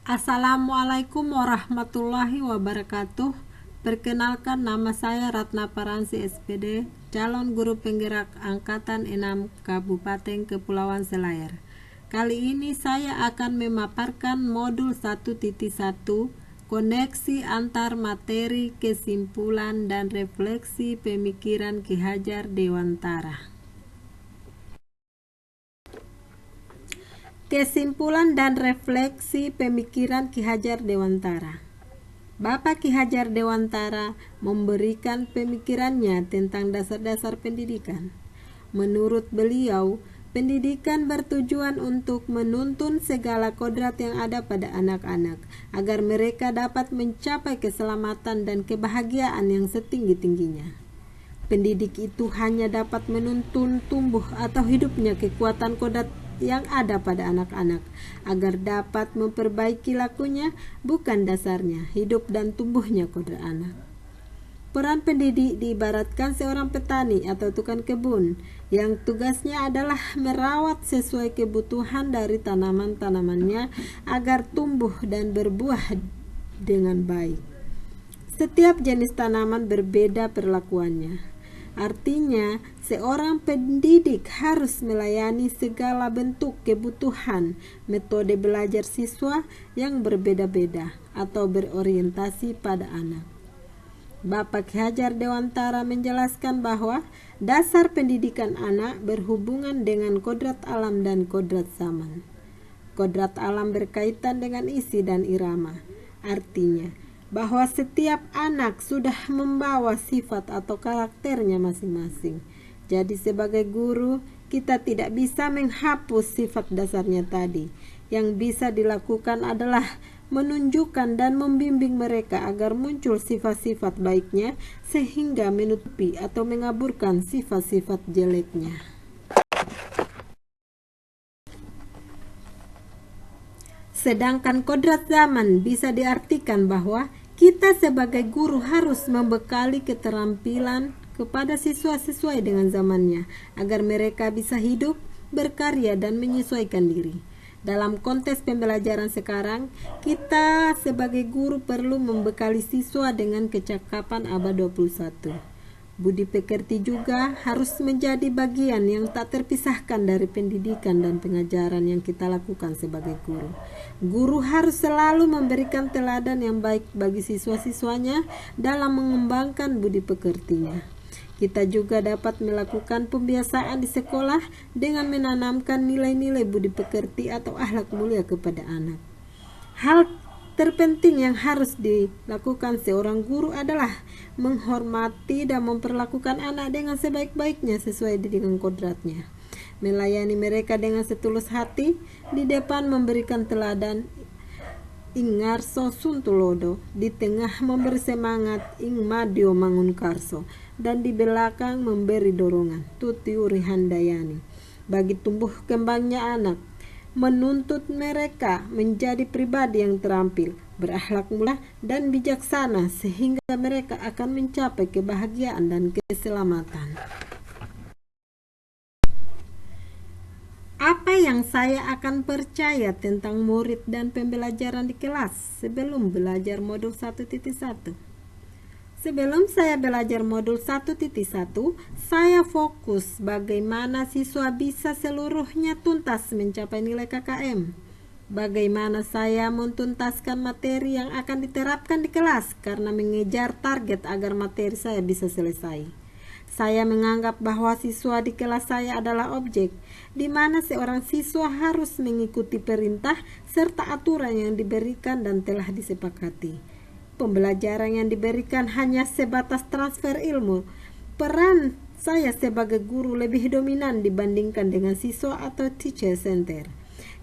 Assalamualaikum warahmatullahi wabarakatuh. Perkenalkan, nama saya Ratna Paransi SPD, calon guru penggerak Angkatan 6 Kabupaten Kepulauan Selayar. Kali ini saya akan memaparkan modul 1.1, koneksi antar materi, kesimpulan, dan refleksi pemikiran Ki Hajar Dewantara. Kesimpulan dan refleksi pemikiran Ki Hajar Dewantara. Bapak Ki Hajar Dewantara memberikan pemikirannya tentang dasar-dasar pendidikan. Menurut beliau, pendidikan bertujuan untuk menuntun segala kodrat yang ada pada anak-anak, agar mereka dapat mencapai keselamatan dan kebahagiaan yang setinggi-tingginya. Pendidik itu hanya dapat menuntun tumbuh atau hidupnya kekuatan kodrat yang ada pada anak-anak, agar dapat memperbaiki lakunya, bukan dasarnya, hidup dan tumbuhnya kodrat anak. Peran pendidik diibaratkan seorang petani atau tukang kebun yang tugasnya adalah merawat sesuai kebutuhan dari tanaman-tanamannya agar tumbuh dan berbuah dengan baik. Setiap jenis tanaman berbeda perlakuannya. Artinya, seorang pendidik harus melayani segala bentuk kebutuhan metode belajar siswa yang berbeda-beda atau berorientasi pada anak. Bapak Ki Hajar Dewantara menjelaskan bahwa dasar pendidikan anak berhubungan dengan kodrat alam dan kodrat zaman. Kodrat alam berkaitan dengan isi dan irama. Artinya, bahwa setiap anak sudah membawa sifat atau karakternya masing-masing. Jadi sebagai guru, kita tidak bisa menghapus sifat dasarnya tadi. Yang bisa dilakukan adalah menunjukkan dan membimbing mereka agar muncul sifat-sifat baiknya, sehingga menutupi atau mengaburkan sifat-sifat jeleknya. Sedangkan kodrat zaman bisa diartikan bahwa kita sebagai guru harus membekali keterampilan kepada siswa sesuai dengan zamannya, agar mereka bisa hidup, berkarya, dan menyesuaikan diri. Dalam konteks pembelajaran sekarang, kita sebagai guru perlu membekali siswa dengan kecakapan abad 21. Budi pekerti juga harus menjadi bagian yang tak terpisahkan dari pendidikan dan pengajaran yang kita lakukan sebagai guru. Guru harus selalu memberikan teladan yang baik bagi siswa-siswanya dalam mengembangkan budi pekertinya. Kita juga dapat melakukan pembiasaan di sekolah dengan menanamkan nilai-nilai budi pekerti atau akhlak mulia kepada anak. Hal terpenting yang harus dilakukan seorang guru adalah menghormati dan memperlakukan anak dengan sebaik-baiknya sesuai dengan kodratnya. Melayani mereka dengan setulus hati, di depan memberikan teladan ing ngarso suntulodo, di tengah memberi semangat ing madio mangun karso, dan di belakang memberi dorongan tuti uri handayani bagi tumbuh kembangnya anak. Menuntut mereka menjadi pribadi yang terampil, berakhlak mulia dan bijaksana, sehingga mereka akan mencapai kebahagiaan dan keselamatan. Apa yang saya akan percaya tentang murid dan pembelajaran di kelas sebelum belajar modul 1.1? Sebelum saya belajar modul 1.1, saya fokus bagaimana siswa bisa seluruhnya tuntas mencapai nilai KKM. Bagaimana saya mentuntaskan materi yang akan diterapkan di kelas karena mengejar target agar materi saya bisa selesai. Saya menganggap bahwa siswa di kelas saya adalah objek, di mana seorang siswa harus mengikuti perintah serta aturan yang diberikan dan telah disepakati. Pembelajaran yang diberikan hanya sebatas transfer ilmu. Peran saya sebagai guru lebih dominan dibandingkan dengan siswa atau teacher center,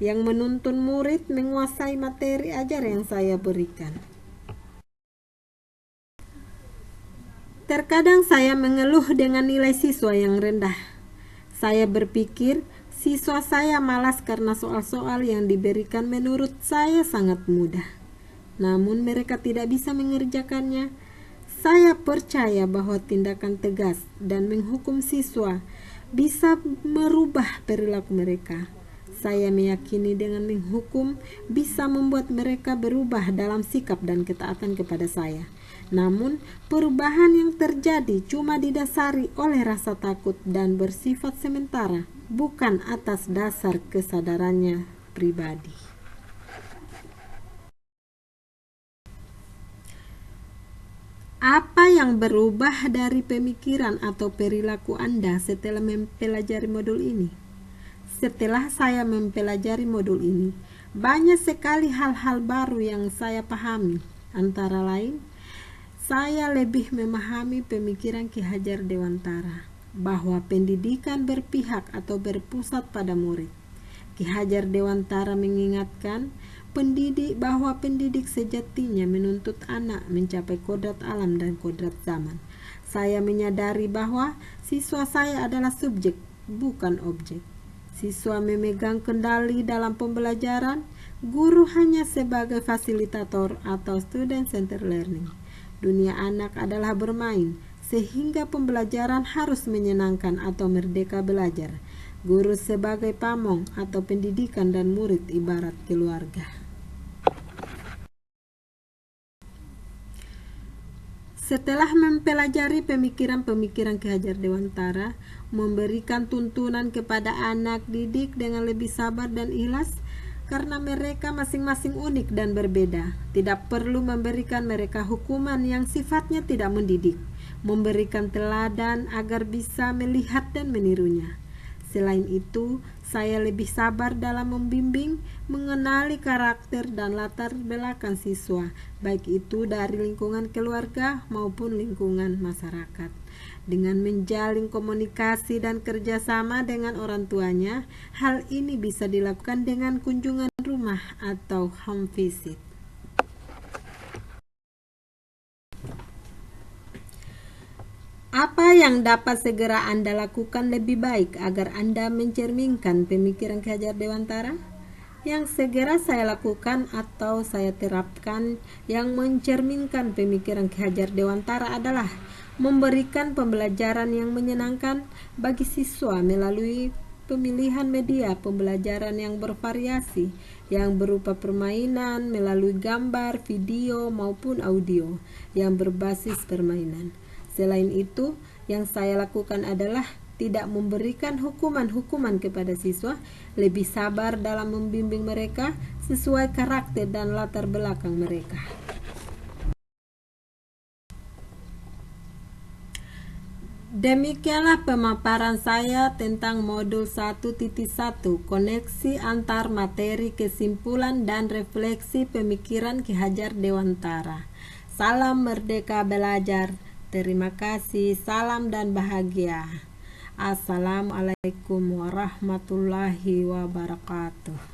yang menuntun murid menguasai materi ajar yang saya berikan. Terkadang saya mengeluh dengan nilai siswa yang rendah. Saya berpikir siswa saya malas karena soal-soal yang diberikan menurut saya sangat mudah. Namun mereka tidak bisa mengerjakannya. Saya percaya bahwa tindakan tegas dan menghukum siswa bisa merubah perilaku mereka. Saya meyakini dengan menghukum bisa membuat mereka berubah dalam sikap dan ketaatan kepada saya. Namun, perubahan yang terjadi cuma didasari oleh rasa takut dan bersifat sementara, bukan atas dasar kesadarannya pribadi. Apa yang berubah dari pemikiran atau perilaku Anda setelah mempelajari modul ini? Setelah saya mempelajari modul ini, banyak sekali hal-hal baru yang saya pahami. Antara lain, saya lebih memahami pemikiran Ki Hajar Dewantara bahwa pendidikan berpihak atau berpusat pada murid. Ki Hajar Dewantara mengingatkan bahwa pendidik sejatinya menuntut anak mencapai kodrat alam dan kodrat zaman. Saya menyadari bahwa siswa saya adalah subjek, bukan objek. Siswa memegang kendali dalam pembelajaran, guru hanya sebagai fasilitator atau student-centered learning. Dunia anak adalah bermain, sehingga pembelajaran harus menyenangkan atau merdeka belajar. Guru sebagai pamong atau pendidikan dan murid ibarat keluarga. Setelah mempelajari pemikiran-pemikiran Ki Hajar Dewantara, memberikan tuntunan kepada anak didik dengan lebih sabar dan ikhlas, karena mereka masing-masing unik dan berbeda. Tidak perlu memberikan mereka hukuman yang sifatnya tidak mendidik, memberikan teladan agar bisa melihat dan menirunya. Selain itu, saya lebih sabar dalam membimbing, mengenali karakter dan latar belakang siswa, baik itu dari lingkungan keluarga maupun lingkungan masyarakat. Dengan menjalin komunikasi dan kerjasama dengan orang tuanya, hal ini bisa dilakukan dengan kunjungan rumah atau home visit. Apa yang dapat segera Anda lakukan lebih baik agar Anda mencerminkan pemikiran Ki Hajar Dewantara? Yang segera saya lakukan atau saya terapkan yang mencerminkan pemikiran Ki Hajar Dewantara adalah memberikan pembelajaran yang menyenangkan bagi siswa melalui pemilihan media pembelajaran yang bervariasi, yang berupa permainan melalui gambar, video, maupun audio yang berbasis permainan. Selain itu, yang saya lakukan adalah tidak memberikan hukuman-hukuman kepada siswa, lebih sabar dalam membimbing mereka sesuai karakter dan latar belakang mereka. Demikianlah pemaparan saya tentang modul 1.1, koneksi antar materi, kesimpulan dan refleksi pemikiran Ki Hajar Dewantara. Salam merdeka belajar. Terima kasih, salam dan bahagia. Assalamualaikum warahmatullahi wabarakatuh.